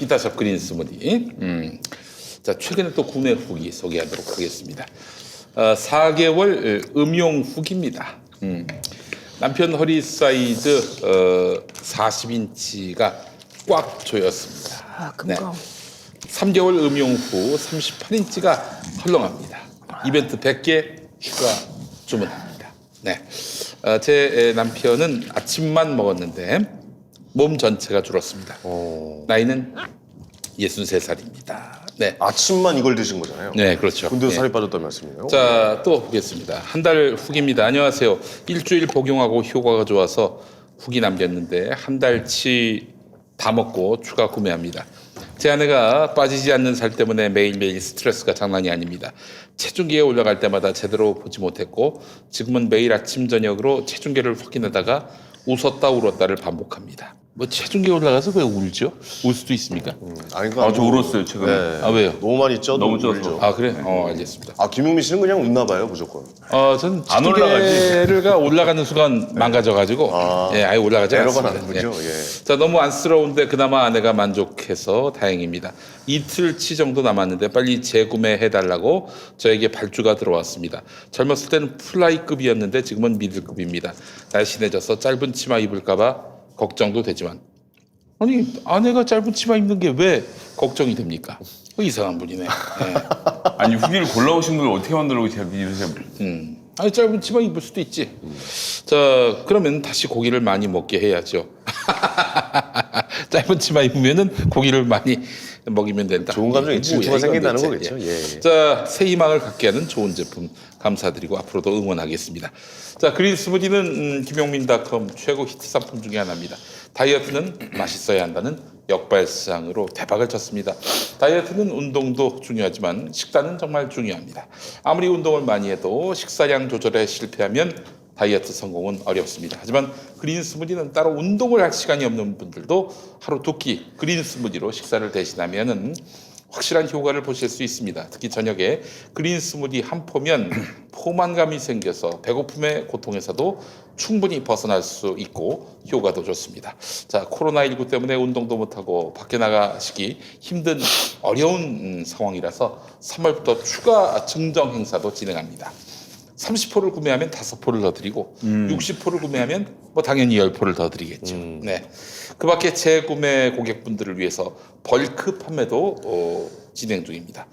비타샵 그린 스무디. 자, 최근에 또 구매 후기 소개하도록 하겠습니다. 4개월 음용 후기입니다. 남편 허리 사이즈 40인치가 꽉 조였습니다. 아, 금방. 3개월 음용 후 38인치가 헐렁합니다. 이벤트 100개 추가 주문합니다. 네, 제 남편은 아침만 먹었는데 몸 전체가 줄었습니다. 나이는 63살입니다. 네, 아침만 이걸 드신 거잖아요. 네, 그렇죠. 근데 네. 살이 빠졌다는 말씀이에요. 자, 또 보겠습니다. 한 달 후기입니다. 안녕하세요. 일주일 복용하고 효과가 좋아서 후기 남겼는데 한 달치 다 먹고 추가 구매합니다. 제 아내가 빠지지 않는 살 때문에 매일매일 스트레스가 장난이 아닙니다. 체중계에 올라갈 때마다 제대로 보지 못했고 지금은 매일 아침 저녁으로 체중계를 확인하다가 웃었다 울었다를 반복합니다. 뭐 체중계 올라가서 왜 울죠? 울 수도 있습니까? 아니, 그러니까 저 울었어요 최근에. 네. 아, 왜요? 너무 많이 쪄도 너무 쪄서. 울죠. 아, 그래? 알겠습니다. 아, 김용민 씨는 그냥 웃나 봐요, 무조건. 전 안 체중계가 올라가는 순간 망가져가지고 예, 아예 올라가지 에러가 않습니다. 나는군요. 예. 자, 너무 안쓰러운데 그나마 아내가 만족해서 다행입니다. 이틀치 정도 남았는데 빨리 재구매해달라고 저에게 발주가 들어왔습니다. 젊었을 때는 플라이급이었는데 지금은 미들급입니다. 날씬해져서 짧은 치마 입을까봐 걱정도 되지만 아니 아내가 짧은 치마 입는 게 왜 걱정이 됩니까? 이상한 분이네. 예. 아니 후기를 골라오신 걸 어떻게 만들고 제가 이러세요? 아니 짧은 치마 입을 수도 있지. 자, 그러면 다시 고기를 많이 먹게 해야죠. 짧은 치마 입으면은 고기를 많이 먹이면 된다. 좋은 감정이 이게 질투가 뭐야, 생긴다는 이건 거겠죠. 대체. 예. 자, 새 희망을 갖게 하는 좋은 제품 감사드리고 앞으로도 응원하겠습니다. 자, 그린 스무디는 김용민닷컴 최고 히트 상품 중에 하나입니다. 다이어트는 맛있어야 한다는 역발상으로 대박을 쳤습니다. 다이어트는 운동도 중요하지만 식단은 정말 중요합니다. 아무리 운동을 많이 해도 식사량 조절에 실패하면 다이어트 성공은 어렵습니다. 하지만 그린 스무디는 따로 운동을 할 시간이 없는 분들도 하루 두 끼 그린 스무디로 식사를 대신하면은 확실한 효과를 보실 수 있습니다. 특히 저녁에 그린 스무디 한 포면 포만감이 생겨서 배고픔의 고통에서도 충분히 벗어날 수 있고 효과도 좋습니다. 자, 코로나19 때문에 운동도 못하고 밖에 나가시기 힘든 어려운 상황이라서 3월부터 추가 증정 행사도 진행합니다. 30포를 구매하면 5포를 더 드리고 60포를 구매하면 뭐 당연히 10포를 더 드리겠죠. 네. 그 밖에 재구매 고객분들을 위해서 벌크 판매도 진행 중입니다.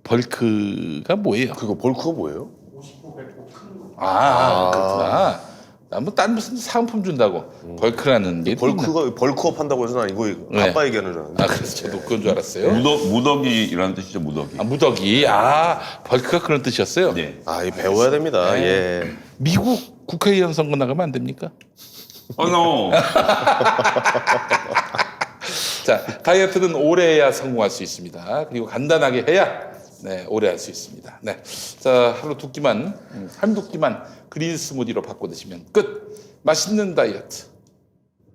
벌크가 뭐예요? 그거 벌크가 뭐예요? 그렇구나. 난 무슨 상품 준다고 벌크라는 게 벌크가 벌크업 한다고 해서 나 이거 네. 아빠 얘기하는 줄 알았는데. 그래서 저도 그건 줄 알았어요. 무더기라는 뜻이죠 무더기. 무더기. 벌크가 그런 뜻이었어요. 네. 아, 이 배워야 됩니다. 네. 예. 미국 국회의원 선거 나가면 안 됩니까? no. 자, 다이어트는 오래 해야 성공할 수 있습니다. 그리고 간단하게 해야 오래 할 수 있습니다. 네. 자, 하루 두 끼만, 한두 끼만 그린 스무디로 바꿔 드시면 끝! 맛있는 다이어트.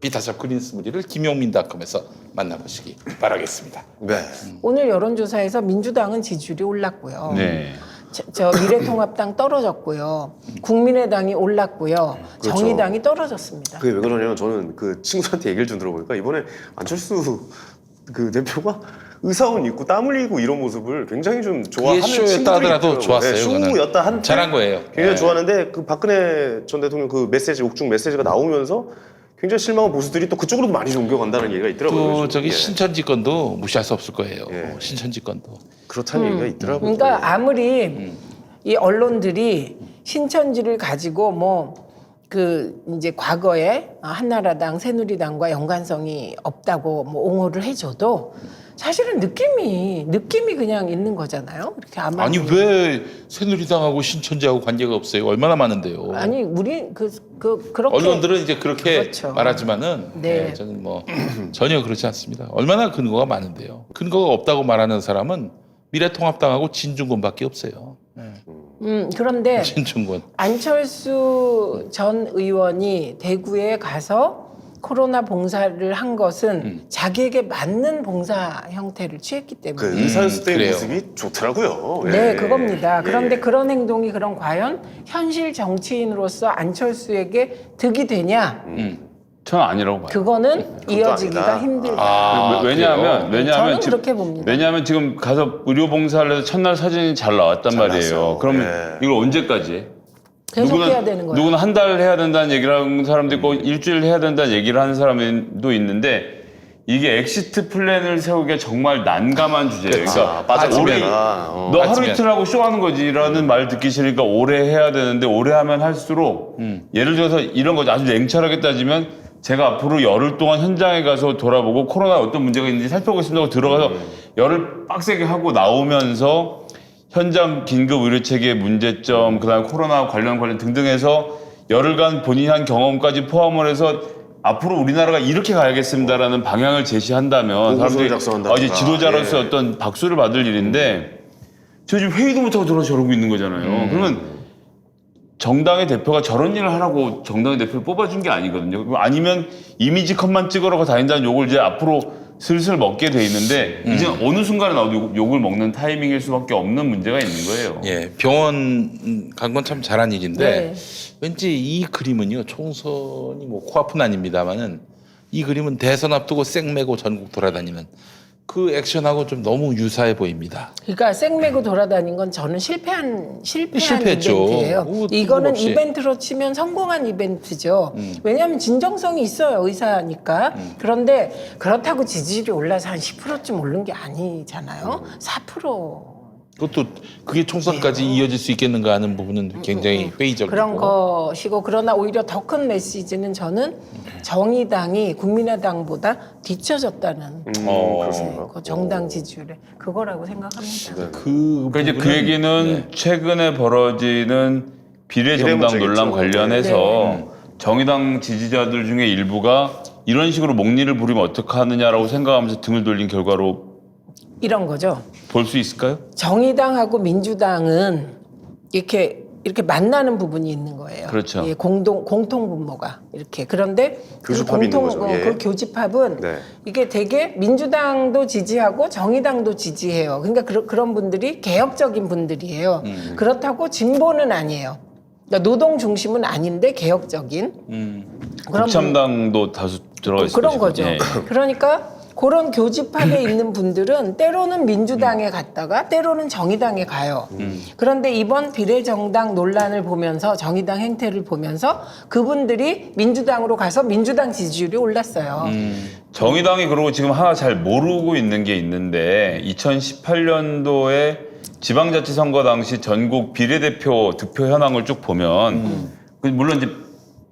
비타샵 그린 스무디를 김용민닷컴에서 만나보시기 바라겠습니다. 네. 오늘 여론조사에서 민주당은 지지율이 올랐고요. 네. 저 미래통합당 떨어졌고요. 국민의당이 올랐고요. 그렇죠. 정의당이 떨어졌습니다. 그게 왜 그러냐면 저는 그 친구한테 얘기를 좀 들어보니까 이번에 안철수 그 대표가 의사원 입고 땀 흘리고 이런 모습을 굉장히 좀 좋아하는 그게 쇼였다 친구들이 하더라도 있더라고요. 좋았어요. 네, 그거는. 쇼였다 한 잘한 거예요. 굉장히 네. 좋았는데 그 박근혜 전 대통령 그 메시지 옥중 메시지가 나오면서 굉장히 실망한 보수들이 또 그쪽으로도 많이 좀 옮겨간다는 얘기가 있더라고요. 또 요즘. 저기 예. 신천지 건도 무시할 수 없을 거예요. 예. 신천지 건도. 그렇다는 얘기가 있더라고요. 그러니까 아무리 이 언론들이 신천지를 가지고 뭐 그 이제 과거에 한나라당, 새누리당과 연관성이 없다고 뭐 옹호를 해줘도 사실은 느낌이 그냥 있는 거잖아요. 이렇게 아니 왜 새누리당하고 신천지하고 관계가 없어요? 얼마나 많은데요. 아니 우리 그렇게 언론들은 이제 그렇게 그렇죠. 말하지만은 네. 저는 뭐 전혀 그렇지 않습니다. 얼마나 근거가 많은데요. 근거가 없다고 말하는 사람은 미래통합당하고 진중권밖에 없어요. 그런데 진중권. 안철수 전 의원이 대구에 가서 코로나 봉사를 한 것은 자기에게 맞는 봉사 형태를 취했기 때문에 그 의사였을 때의 그래요. 모습이 좋더라고요. 네, 예. 그겁니다. 그런데 예. 그런 행동이 과연 현실 정치인으로서 안철수에게 득이 되냐? 저는 아니라고 봐요. 그거는 이어지기가 아니다. 힘들다. 아, 왜냐하면 저는 지금, 그렇게 봅니다. 왜냐하면 지금 가서 의료봉사를 해서 첫날 사진이 잘 나왔단 잘 말이에요. 나왔어요. 그러면 예. 이걸 언제까지 해? 계속 해야 되는 거야. 누구는 한 달 해야 된다는 얘기를 하는 사람도 있고 일주일 해야 된다는 얘기를 하는 사람도 있는데 이게 엑시트 플랜을 세우기가 정말 난감한 주제예요. 그러니까 빠져주면 너 하루 빠지면. 이틀 하고 쇼하는 거지라는 말 듣기 싫으니까 오래 해야 되는데 오래 하면 할수록 예를 들어서 이런 거죠. 아주 냉철하게 따지면 제가 앞으로 열흘 동안 현장에 가서 돌아보고 코로나에 어떤 문제가 있는지 살펴보겠습니다 하고 들어가서 열흘 빡세게 하고 나오면서 현장 긴급 의료 체계의 문제점, 그다음에 코로나 관련 등등 해서 열흘간 본인이 한 경험까지 포함을 해서 앞으로 우리나라가 이렇게 가야겠습니다라는 방향을 제시한다면 보고서를 사람들이 작성한다든가. 이제 지도자로서 예. 어떤 박수를 받을 일인데 저 지금 회의도 못하고 들어서 저러고 있는 거잖아요. 그러면 정당의 대표가 저런 일을 하라고 정당의 대표를 뽑아준 게 아니거든요. 아니면 이미지 컷만 찍으러 다닌다는 욕을 이제 앞으로 슬슬 먹게 돼 있는데 이제 어느 순간에 나도 욕을 먹는 타이밍일 수밖에 없는 문제가 있는 거예요. 예, 병원 간 건 참 잘한 일인데 네. 왠지 이 그림은요 총선이 뭐 코앞은 아닙니다만은 이 그림은 대선 앞두고 쌩 메고 전국 돌아다니는 그 액션하고 좀 너무 유사해 보입니다. 그러니까 쌩매고 돌아다닌 건 저는 실패한 실패했죠. 이벤트예요. 오, 이거는 뜬금없이. 이벤트로 치면 성공한 이벤트죠. 왜냐하면 진정성이 있어요, 의사니까. 그런데 그렇다고 지지율이 올라서 한 10%쯤 오른 게 아니잖아요. 4%. 그것도 그게 총선까지 이어질 수 있겠는가 하는 부분은 굉장히 회의적이고 그런 것이고, 그러나 오히려 더 큰 메시지는 저는 정의당이 국민의당보다 뒤처졌다는 그렇습니까? 그 정당 지지율에 그거라고 생각합니다. 그러니까 이제 그 얘기는 최근에 벌어지는 비례정당 비례문제겠죠. 논란 관련해서 정의당 지지자들 중에 일부가 이런 식으로 목리를 부리면 어떡하느냐라고 생각하면서 등을 돌린 결과로 이런 거죠. 볼 수 있을까요? 정의당하고 민주당은 이렇게 만나는 부분이 있는 거예요. 그렇죠. 예, 공통 분모가 이렇게. 그런데 교집합이 있는 거죠. 예. 그 교집합은 네. 이게 되게 민주당도 지지하고 정의당도 지지해요. 그러니까 그런 분들이 개혁적인 분들이에요. 그렇다고 진보는 아니에요. 그러니까 노동 중심은 아닌데 개혁적인 그런 국참당도 다수 들어가 있어요. 그런 거죠. 그러니까 그런 교집합에 있는 분들은 때로는 민주당에 갔다가 때로는 정의당에 가요. 그런데 이번 비례정당 논란을 보면서 정의당 행태를 보면서 그분들이 민주당으로 가서 민주당 지지율이 올랐어요. 정의당이 그러고 지금 하나 잘 모르고 있는 게 있는데 2018년도에 지방자치선거 당시 전국 비례대표 득표 현황을 쭉 보면 물론 이제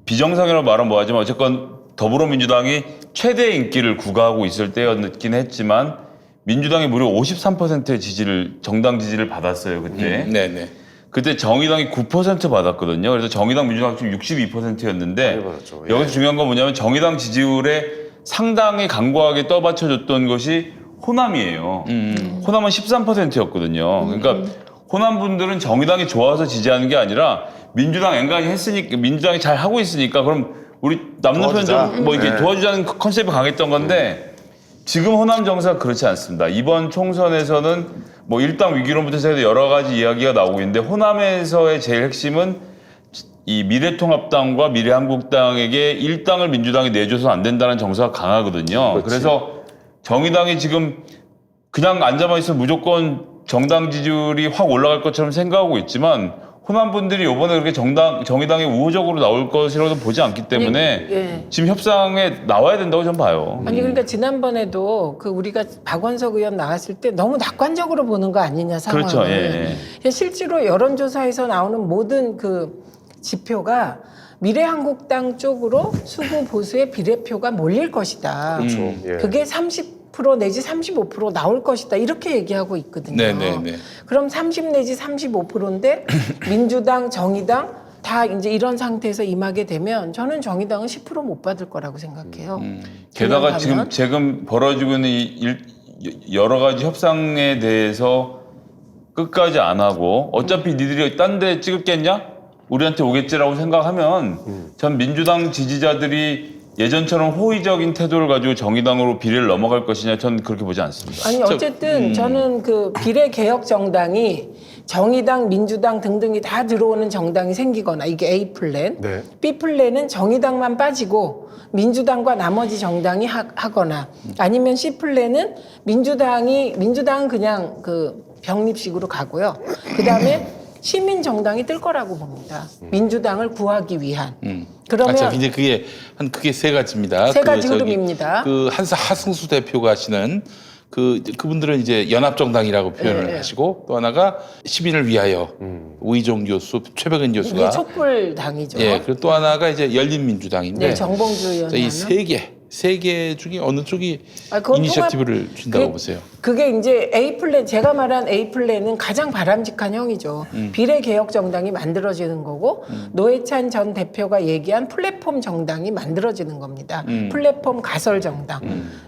비정상이라고 말은 뭐하지만 어쨌건 더불어민주당이 최대 인기를 구가하고 있을 때였긴 했지만 민주당이 무려 53%의 정당 지지를 받았어요 그때. 네네. 그때 정의당이 9% 받았거든요. 그래서 정의당 민주당 지금 62%였는데 많이 받았죠. 예. 여기서 중요한 건 뭐냐면 정의당 지지율에 상당히 강고하게 떠받쳐줬던 것이 호남이에요. 호남은 13%였거든요. 그러니까 호남 분들은 정의당이 좋아서 지지하는 게 아니라 민주당 앵간히 했으니까 민주당이 잘 하고 있으니까 그럼 우리 남는 편 도와주자. 좀 뭐 이렇게 네. 도와주자는 컨셉이 강했던 건데 지금 호남 정세가 그렇지 않습니다. 이번 총선에서는 뭐 일당 위기론부터 시작해서 여러 가지 이야기가 나오고 있는데 호남에서의 제일 핵심은 이 미래통합당과 미래한국당에게 일당을 민주당이 내줘서 안 된다는 정서가 강하거든요. 그래서 정의당이 지금 그냥 앉아만 있으면 무조건 정당 지지율이 확 올라갈 것처럼 생각하고 있지만 호남 분들이 이번에 그렇게 정의당이 우호적으로 나올 것이라고도 보지 않기 때문에 예. 지금 협상에 나와야 된다고 저는 봐요. 아니 그러니까 지난번에도 그 우리가 박원석 의원 나왔을 때 너무 낙관적으로 보는 거 아니냐 상황을. 그렇죠. 예. 실제로 여론조사에서 나오는 모든 그 지표가 미래한국당 쪽으로 수구 보수의 비례표가 몰릴 것이다. 그렇죠. 예. 그게 30% 내지 35% 나올 것이다. 이렇게 얘기하고 있거든요. 네네네. 그럼 30 내지 35%인데 민주당, 정의당 다 이제 이런 상태에서 임하게 되면 저는 정의당은 10% 못 받을 거라고 생각해요. 게다가 그냥 지금 벌어지고 있는 여러 가지 협상에 대해서 끝까지 안 하고 어차피 니들이 딴 데 찍었겠냐? 우리한테 오겠지라고 생각하면 전 민주당 지지자들이 예전처럼 호의적인 태도를 가지고 정의당으로 비례를 넘어갈 것이냐 저는 그렇게 보지 않습니다. 아니 어쨌든 저는 그 비례개혁 정당이 정의당, 민주당 등등이 다 들어오는 정당이 생기거나 이게 A 플랜, 네. B 플랜은 정의당만 빠지고 민주당과 나머지 정당이 하거나 아니면 C 플랜은 민주당은 그냥 그 병립식으로 가고요. 그 다음에 시민 정당이 뜰 거라고 봅니다. 민주당을 구하기 위한. 그러면 자, 이제 그게 세 가지입니다. 세 가지 흐름입니다. 그 하승수 대표가 하시는 그분들은 이제 연합정당이라고 표현을 네. 하시고 또 하나가 시민을 위하여 우이종 교수, 최백은 이게 교수가 촛불당이죠. 예, 그리고 또 하나가 이제 열린민주당인데 네, 정봉주 의원이 이 세 개 중에 어느 쪽이 그건 이니셔티브를 준다고 그게- 보세요? 그게 이제 A 플랜, 제가 말한 A 플랜은 가장 바람직한 형이죠. 비례개혁 정당이 만들어지는 거고 노회찬 전 대표가 얘기한 플랫폼 정당이 만들어지는 겁니다. 플랫폼 가설 정당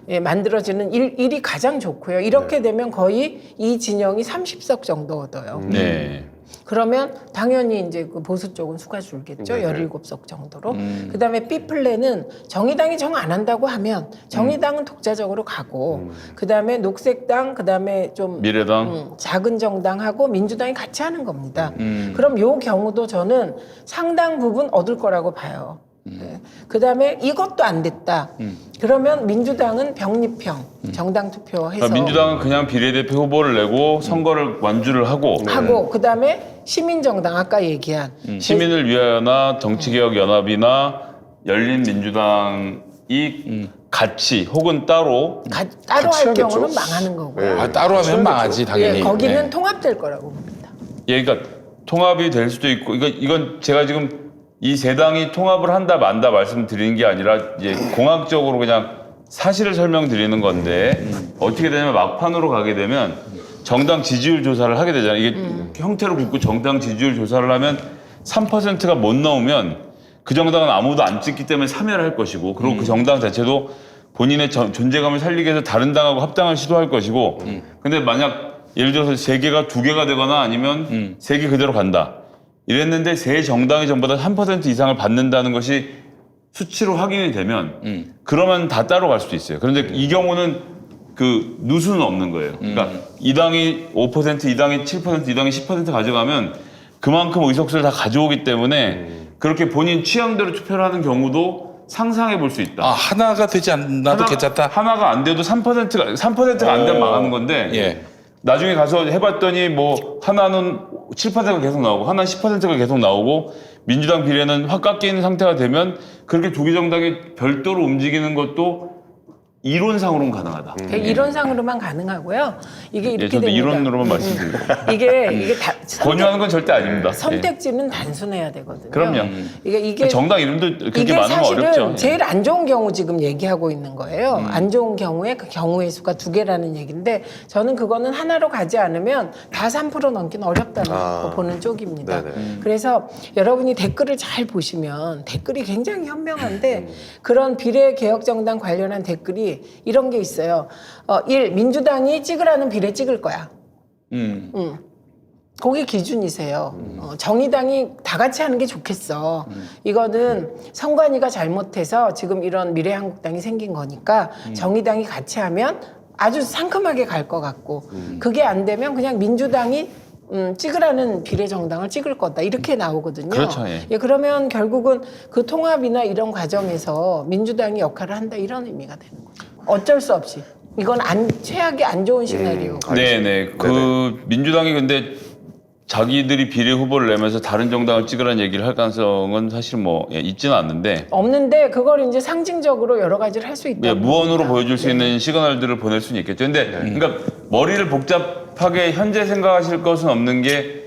예, 만들어지는 일이 가장 좋고요. 이렇게 되면 거의 이 진영이 30석 정도 얻어요. 네. 그러면 당연히 이제 그 보수 쪽은 수가 줄겠죠. 17석 정도로. 그다음에 B 플랜은 정의당이 정 안 한다고 하면 정의당은 독자적으로 가고 그다음에 녹색당 그다음에 좀 미래당. 작은 정당하고 민주당이 같이 하는 겁니다. 그럼 요 경우도 저는 상당 부분 얻을 거라고 봐요. 네. 그다음에 이것도 안 됐다. 그러면 민주당은 병립형 정당 투표해서 그러니까 민주당은 그냥 비례대표 후보를 내고 선거를 완주를 하고 하고 그다음에 시민정당 아까 얘기한 시민을 위하여나 정치개혁연합이나 열린민주당이 같이 혹은 따로 따로 같이 할 하겠죠. 경우는 망하는 거고요. 네. 따로 하면 망하지 당연히. 예, 거기는 네. 통합될 거라고 봅니다. 예, 그러니까 통합이 될 수도 있고 이건 제가 지금 이 세 당이 통합을 한다 만다 말씀드리는 게 아니라 이제 공학적으로 그냥 사실을 설명드리는 건데 어떻게 되냐면 막판으로 가게 되면 정당 지지율 조사를 하게 되잖아요. 이게 형태로 긋고 정당 지지율 조사를 하면 3%가 못 넘으면 그 정당은 아무도 안 찍기 때문에 사퇴를 할 것이고 그리고 그 정당 자체도 본인의 존재감을 살리기 위해서 다른 당하고 합당을 시도할 것이고 근데 만약 예를 들어서 세 개가 두 개가 되거나 아니면 세 개 그대로 간다. 이랬는데 세 정당이 전부 다 3% 이상을 받는다는 것이 수치로 확인이 되면 그러면 다 따로 갈 수도 있어요. 그런데 이 경우는 그 누수는 없는 거예요. 그러니까 이 당이 5%, 이 당이 7%, 이 당이 10% 가져가면 그만큼 의석수를 다 가져오기 때문에 그렇게 본인 취향대로 투표를 하는 경우도 상상해 볼 수 있다. 아 하나가 되지 않나도 괜찮다. 하나가 안 돼도 3%가 안 되면 망하는 건데 예. 나중에 가서 해봤더니 뭐 하나는 7%가 계속 나오고 하나는 10%가 계속 나오고 민주당 비례는 확 깎이는 상태가 되면 그렇게 두 개 정당이 별도로 움직이는 것도 이론상으로는 가능하다. 이론상으로만 가능하고요. 이게 이렇게 예, 저도 됩니다. 이론으로만 말씀드립니다. 이게 권유하는 건 절대 아닙니다. 선택지는 단순해야 되거든요. 그럼요. 이게 정당 이름도 그렇게 이게 많으면 사실은 어렵죠. 예. 제일 안 좋은 경우 지금 얘기하고 있는 거예요. 안 좋은 경우에 그 경우의 수가 2개라는 얘기인데 저는 그거는 하나로 가지 않으면 다 3% 넘기는 어렵다는 거 보는 쪽입니다. 네네. 그래서 여러분이 댓글을 잘 보시면 댓글이 굉장히 현명한데 그런 비례개혁정당 관련한 댓글이 이런 게 있어요. 1. 민주당이 찍으라는 비례 찍을 거야. 그게 기준이세요. 정의당이 다 같이 하는 게 좋겠어. 이거는 선관위가 잘못해서 지금 이런 미래한국당이 생긴 거니까 정의당이 같이 하면 아주 상큼하게 갈 것 같고 그게 안 되면 그냥 민주당이 찍으라는 비례정당을 찍을 거다 이렇게 나오거든요. 그렇죠, 예. 예, 그러면 결국은 그 통합이나 이런 과정에서 민주당이 역할을 한다 이런 의미가 되는 거죠. 어쩔 수 없이 이건 최악의 안 좋은 시나리오. 네네. 그 민주당이 근데 자기들이 비례 후보를 내면서 다른 정당을 찍으라는 얘기를 할 가능성은 사실 뭐 있지는 않는데 없는데 그걸 이제 상징적으로 여러 가지를 할 수 있다. 무언으로 보여줄 수 있는 시그널들을 보낼 수는 있겠죠. 근데 그러니까 머리를 복잡하게 현재 생각하실 것은 없는 게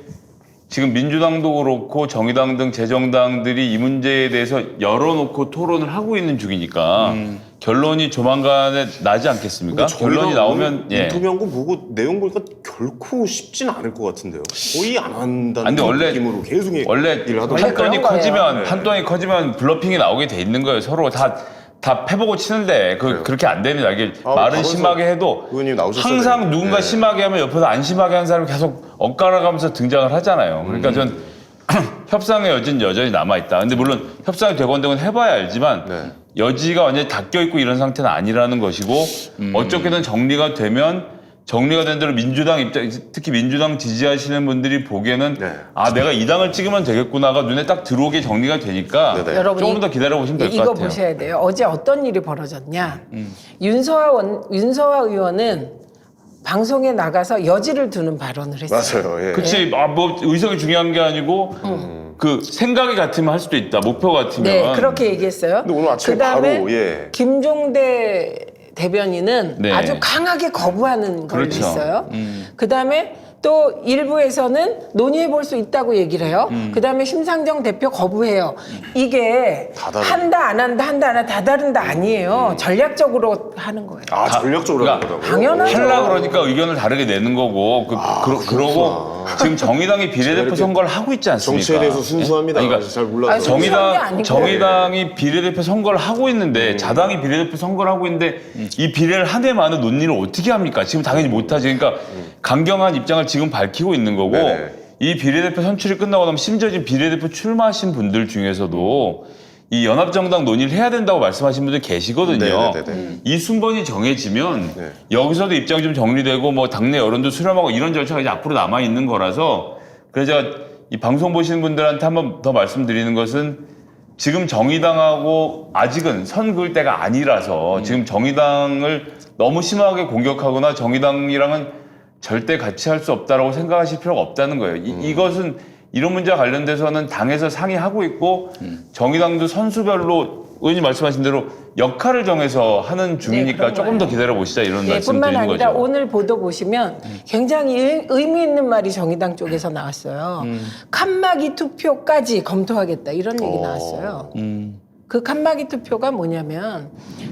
지금 민주당도 그렇고 정의당 등 재정당들이 이 문제에 대해서 열어놓고 토론을 하고 있는 중이니까 결론이 조만간에 나지 않겠습니까? 결론이 나오면 인터뷰한 거 보고 내용 보니까 결코 쉽진 않을 것 같은데요. 거의 안 한다는 근데 원래- 느낌으로 계속 원래 일을 하더라고요. 판돈이 그런 거예요. 커지면 네. 판돈이 커지면 블러핑이 나오게 돼 있는 거예요. 서로 다 패보고 치는데 그렇게 안 됩니다. 이게 말은 박원석 심하게 해도 의원님 나오셨어요. 항상 누군가 네. 심하게 하면 옆에서 안 심하게 하는 사람이 계속 엇갈아가면서 등장을 하잖아요. 그러니까 전 협상의 여지는 여전히 남아있다. 근데 물론 협상이 되건 해봐야 알지만 네. 여지가 완전히 닫혀 있고 이런 상태는 아니라는 것이고 어떻게든 정리가 되면 정리가 된 대로 민주당 입장, 특히 민주당 지지하시는 분들이 보기에는 네. 아 내가 이 당을 찍으면 되겠구나가 눈에 딱 들어오게 정리가 되니까 네네. 여러분이 조금 더 기다려 보시면 될 것 이거 같아요. 보셔야 돼요. 어제 어떤 일이 벌어졌냐. 윤서화 의원은 방송에 나가서 여지를 두는 발언을 했어요. 맞아요. 예. 그치, 뭐 의석이 중요한 게 아니고 그 생각이 같으면 할 수도 있다. 목표 같으면. 네, 그렇게 얘기했어요. 근데 오늘 아침에 그다음에 바로, 예. 김종대 대변인은 네. 아주 강하게 거부하는 걸 그렇죠. 있어요. 그다음에 또 일부에서는 논의해 볼 수 있다고 얘기를 해요. 그다음에 심상정 대표 거부해요. 이게 다 다르네. 한다 안 한다 한다 안 한다 다 다른다 아니에요. 전략적으로 하는 거예요. 아, 전략적으로 하는 그러니까 거다고요? 당연하죠. 하려고 그러니까 의견을 다르게 내는 거고 그러고 지금 정의당이 비례대표 이렇게 선거를 하고 있지 않습니까? 정치에 대해서 순수합니다. 아니, 그러니까 잘 몰라서. 아니, 순수한 게 아니고. 정의당이 비례대표 선거를 하고 있는데 자당이 비례대표 선거를 하고 있는데 이 비례를 한 해 많은 논의를 어떻게 합니까? 지금 당연히 못하지. 그러니까 강경한 입장을 지금 밝히고 있는 거고 네네. 이 비례대표 선출이 끝나고 나면 심지어 지금 비례대표 출마하신 분들 중에서도 이 연합정당 논의를 해야 된다고 말씀하신 분들 계시거든요. 네네네네. 이 순번이 정해지면 네. 여기서도 입장이 좀 정리되고 뭐 당내 여론도 수렴하고 이런 절차가 이제 앞으로 남아 있는 거라서 그래서 제가 이 방송 보시는 분들한테 한 번 더 말씀드리는 것은 지금 정의당하고 아직은 선 그을 때가 아니라서 지금 정의당을 너무 심하게 공격하거나 정의당이랑은 절대 같이 할 수 없다라고 생각하실 필요가 없다는 거예요. 이것은 이런 문제와 관련돼서는 당에서 상의하고 있고 정의당도 선수별로 의원님 말씀하신 대로 역할을 정해서 하는 중이니까 그런 조금 더 기다려 보시다 이런 예, 말씀 뿐만 드리는 아니라 거죠. 오늘 보도 보시면 굉장히 의미 있는 말이 정의당 쪽에서 나왔어요. 칸막이 투표까지 검토하겠다 이런 얘기 나왔어요. 그 칸막이 투표가 뭐냐면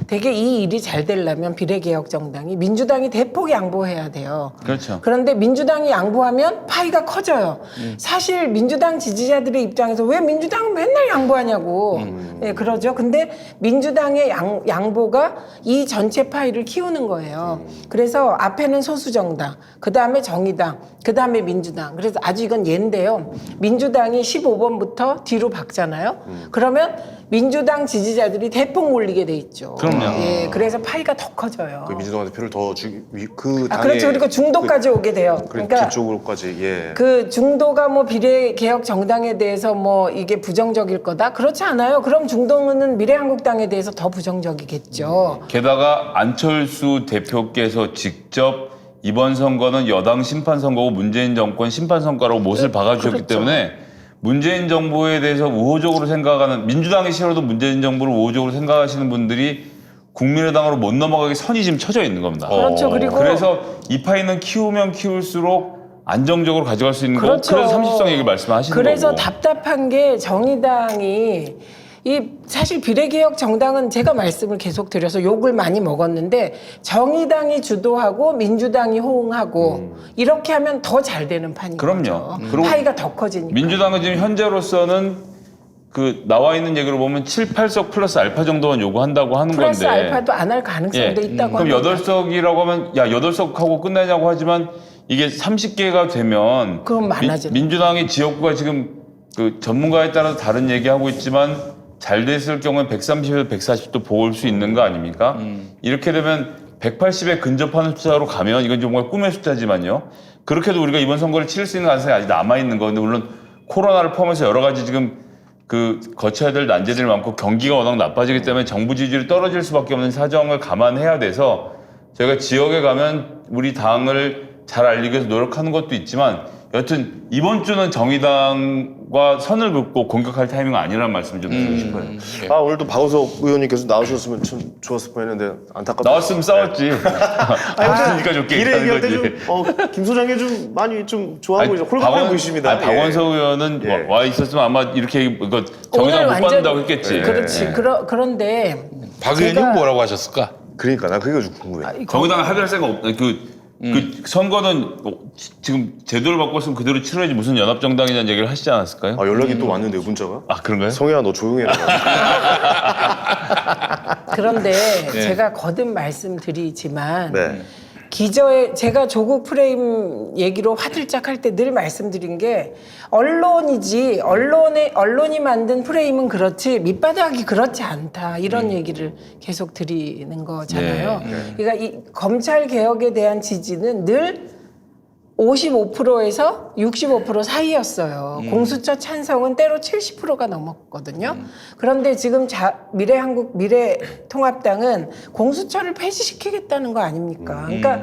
되게 이 일이 잘 되려면 비례개혁정당이 민주당이 대폭 양보해야 돼요. 그렇죠. 그런데 민주당이 양보하면 파이가 커져요. 사실 민주당 지지자들의 입장에서 왜 민주당은 맨날 양보하냐고 예, 그러죠. 근데 민주당의 양보가 이 전체 파이를 키우는 거예요. 그래서 앞에는 소수정당, 그 다음에 정의당, 그 다음에 민주당. 그래서 아주 이건 예인데요. 민주당이 15번부터 뒤로 박잖아요. 그러면 민주당 지지자들이 대폭 몰리게 돼 있죠. 그럼요. 예, 그래서 파이가 더 커져요. 그 민주당한테 표를 더 주기 그 아, 당의 그렇죠. 그리고 중도까지 오게 돼요. 그러니까 뒤쪽으로까지 예. 그 중도가 뭐 비례개혁 정당에 대해서 뭐 이게 부정적일 거다? 그렇지 않아요. 그럼 중도는 미래한국당에 대해서 더 부정적이겠죠. 게다가 안철수 대표께서 직접 이번 선거는 여당 심판 선거고 문재인 정권 심판 선거라고 못을 박아주셨기 그렇죠. 때문에 문재인 정부에 대해서 우호적으로 생각하는 민주당이 싫어도 문재인 정부를 우호적으로 생각하시는 분들이 국민의당으로 못 넘어가게 선이 지금 쳐져 있는 겁니다. 그렇죠. 그리고 그래서 이 파이는 키우면 키울수록 안정적으로 가져갈 수 있는 그렇죠. 거고 그래서 30석 얘기를 말씀하시는 그래서 거고. 답답한 게 정의당이 이 사실 비례개혁 정당은 제가 말씀을 계속 드려서 욕을 많이 먹었는데 정의당이 주도하고 민주당이 호응하고 이렇게 하면 더 잘 되는 판인 그럼요. 거죠. 그리고 파이가 더 커지니까. 민주당은 지금 현재로서는 그 나와 있는 얘기로 보면 7, 8석 플러스 알파 정도만 요구한다고 하는 플러스 건데. 알파도 안 할 가능성도 있다고 그럼 합니다. 8석이라고 하면 야 8석 하고 끝내냐고 하지만 이게 30개가 되면 그럼 많아져. 민주당의 지역구가 지금 그 전문가에 따라서 다른 얘기하고 있지만 잘 됐을 경우에 130에서 140도 보일 수 있는 거 아닙니까? 이렇게 되면 180에 근접하는 숫자로 가면 이건 정말 꿈의 숫자지만요. 그렇게 해도 우리가 이번 선거를 치를 수 있는 가능성이 아직 남아있는 건데 물론 코로나를 포함해서 여러 가지 지금 그 거쳐야 될 난제들이 많고 경기가 워낙 나빠지기 때문에 정부 지지율이 떨어질 수밖에 없는 사정을 감안해야 돼서 저희가 지역에 가면 우리 당을 잘 알리기 위해서 노력하는 것도 있지만 여튼 이번 주는 정의당과 선을 긋고 공격할 타이밍은 아니라는 말씀 좀 드리고 싶어요. 아 오늘도 박원석 의원님께서 나오셨으면 참 좋았을 뻔했는데 안타깝다. 나왔으면 싸웠지. 없으니까 좋게 비례 얘기하는 얘기할 거지. 때좀 김 소장이 좀 많이 좀 좋아하고 이제 홀가분해 보이십니다. 아니, 박원석 의원은 예. 와 있었으면 아마 이렇게 이거 오늘 정의당 못 완전- 받는다고 했겠지. 그렇지. 그런데 박 의원님 뭐라고 하셨을까? 그러니까 나 그게 좀 궁금해. 정의당은 합의할 생각 없. 그 선거는 지금 제도를 바꿨으면 그대로 치러야지 무슨 연합정당이냐는 얘기를 하시지 않았을까요? 아 연락이 또 왔는데요 문자가. 아 그런가요? 성혜야 너 조용해라. 그런데 제가 거듭 말씀드리지만 네. 기저에 제가 조국 프레임 얘기로 화들짝 할 때 늘 말씀드린 게 언론이지 언론이 만든 프레임은 그렇지 밑바닥이 그렇지 않다 이런 얘기를 계속 드리는 거잖아요. 그러니까 이 검찰 개혁에 대한 지지는 늘 55%에서 65% 사이였어요. 공수처 찬성은 때로 70%가 넘었거든요. 그런데 지금 미래통합당은 공수처를 폐지시키겠다는 거 아닙니까? 그러니까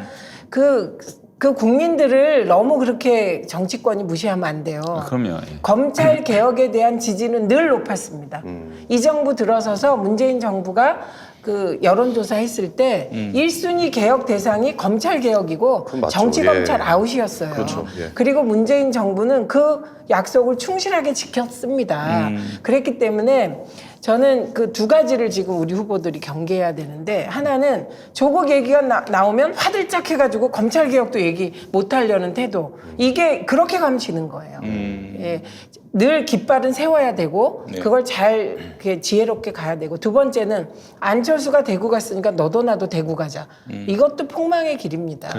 그 국민들을 너무 그렇게 정치권이 무시하면 안 돼요. 그럼요. 예. 검찰 개혁에 대한 지지는 늘 높았습니다. 이 정부 들어서서 문재인 정부가 그 여론조사 했을 때 1순위 개혁 대상이 검찰 개혁이고 그건 맞죠. 정치 예. 검찰 아웃이었어요. 그렇죠. 예. 그리고 문재인 정부는 그 약속을 충실하게 지켰습니다. 그랬기 때문에 저는 그 두 가지를 지금 우리 후보들이 경계해야 되는데 하나는 조국 얘기가 나오면 화들짝 해가지고 검찰 개혁도 얘기 못하려는 태도 이게 그렇게 가면 지는 거예요. 예. 늘 깃발은 세워야 되고 네. 그걸 잘 이렇게 지혜롭게 가야 되고 두 번째는 안철수가 대구 갔으니까 너도 나도 대구 가자. 이것도 폭망의 길입니다.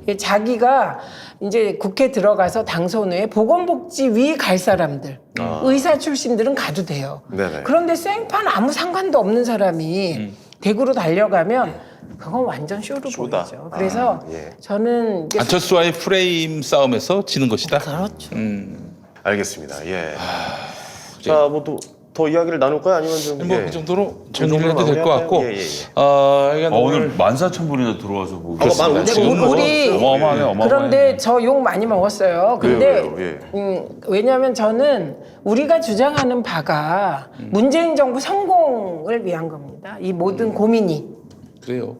예, 자기가 이제 국회 들어가서 당선 후에 보건복지위 갈 사람들 의사 출신들은 가도 돼요. 네네. 그런데 생판 아무 상관도 없는 사람이 대구로 달려가면 그건 완전 쇼로 쇼다. 보이죠. 그래서 예. 저는 이게 안철수와의 프레임 싸움에서 지는 것이다. 그렇죠. 알겠습니다. 예. 자, 뭐 더 이야기를 나눌까요? 아니면 좀 뭐 예. 그 정도로 그 정도로 정리를 해도 될 것 같고. 마무리할까요? 예. 그러니까 오늘 14,000분이나 들어와서 보고 그렇습니다. 있습니다. 지금 근데 우리 어마어마하네, 어마어마해. 그런데 저 욕 많이 먹었어요. 근데 왜요? 예. 왜냐하면 저는 우리가 주장하는 바가 문재인 정부 성공을 위한 겁니다. 이 모든 고민이. 그래요.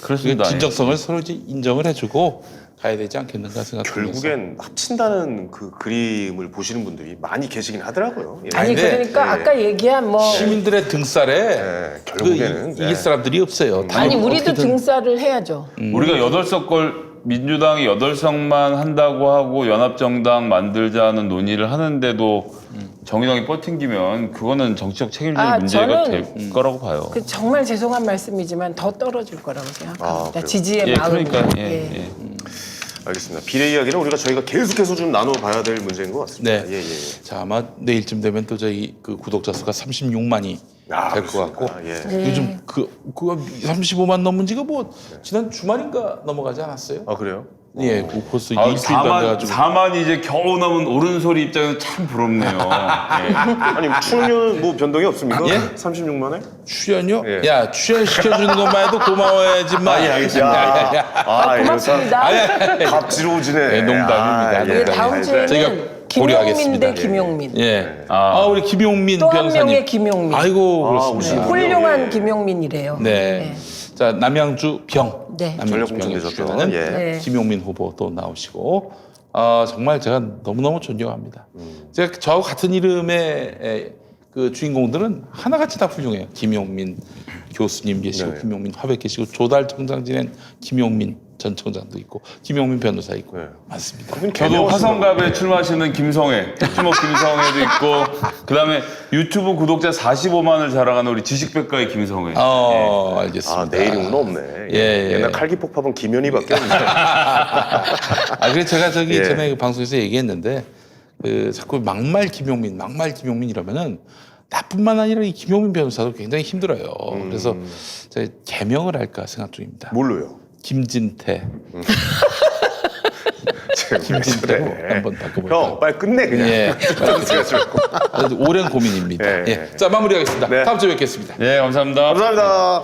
그렇습니다. 진정성을 서로 이제 인정을 해주고 가야 되지 않겠는가 생각합니다. 결국엔 합친다는 그 그림을 보시는 분들이 많이 계시긴 하더라고요. 예. 아니 근데, 그러니까 예. 아까 얘기한 뭐 네, 시민들의 등살에 결국에는 이길 사람들이 없어요. 다 아니 우리도 어떻게든 등살을 해야죠. 우리가 8석 민주당이 8석만 한다고 하고 연합정당 만들자는 논의를 하는데도 정의당이 버팅기면 그거는 정치적 책임질 문제가 저는 될 거라고 봐요. 그 정말 죄송한 말씀이지만 더 떨어질 거라고 생각합니다. 그래요? 지지의 예, 마음이. 그러니까 예. 알겠습니다. 비례 이야기는 저희가 계속해서 좀 나눠봐야 될 문제인 것 같습니다. 네. 예, 예. 자 아마 내일쯤 되면 또 저희 그 구독자 수가 36만이 될 것 같고 그렇습니까? 예. 네. 요즘 그거 35만 넘은 지가 뭐 지난 주말인가 넘어가지 않았어요? 아 그래요? 예, 그 벌써 아, 일주일도 안 4만, 돼가지고 4만 이제 겨우 넘은 오른소리 입장에서 참 부럽네요. 예. 아니 출연료는 뭐 변동이 없습니까? 예? 36만에? 출연료? 예. 야 출연 시켜주는 것만 해도 고마워야지 마. 예, 알겠습니다. 고맙습니다. 갑지러지네. 네, 농담입니다. 아, 이게 다음 예. 주에는 저희가 김용민 고려하겠습니다. 대 김용민. 예. 아. 우리 김용민 또 한 변호사님. 명의 김용민. 아이고 아, 그렇습니다. 오시는군요. 훌륭한 예. 김용민이래요. 네. 자 남양주 병. 네. 남양주 병에 전략공천되셨죠. 출연하는 예. 네. 김용민 후보 또 나오시고 정말 제가 너무너무 존경합니다. 제가 저하고 같은 이름의 그 주인공들은 하나같이 다 훌륭해요. 김용민 교수님 계시고 네. 김용민 화백 계시고 조달 청장 지낸 김용민 전 청장도 있고 김용민 변호사 있고 네. 많습니다. 저도 화성갑에 출마하시는 김성애, 주목 김성애도 있고, 그 다음에 유튜브 구독자 45만을 자랑하는 우리 지식백과의 김성애. 알겠습니다. 아, 내 이름은 없네. 예. 옛날 칼기폭팝은 김현희밖에 없네. 그래서 제가 저기 예. 전에 그 방송에서 얘기했는데 자꾸 막말 김용민 이러면은 나뿐만 아니라 이 김용민 변호사도 굉장히 힘들어요. 그래서 제가 개명을 할까 생각 중입니다. 뭘로요? 김진태. 김진태로 김진태로 한번 바꿔볼까요? 형, 빨리 끝내 그냥. 예. 제가 좀- 아주 오랜 고민입니다. 예, 예. 예. 자 마무리하겠습니다. 네. 다음 주에 뵙겠습니다. 예, 감사합니다. 감사합니다.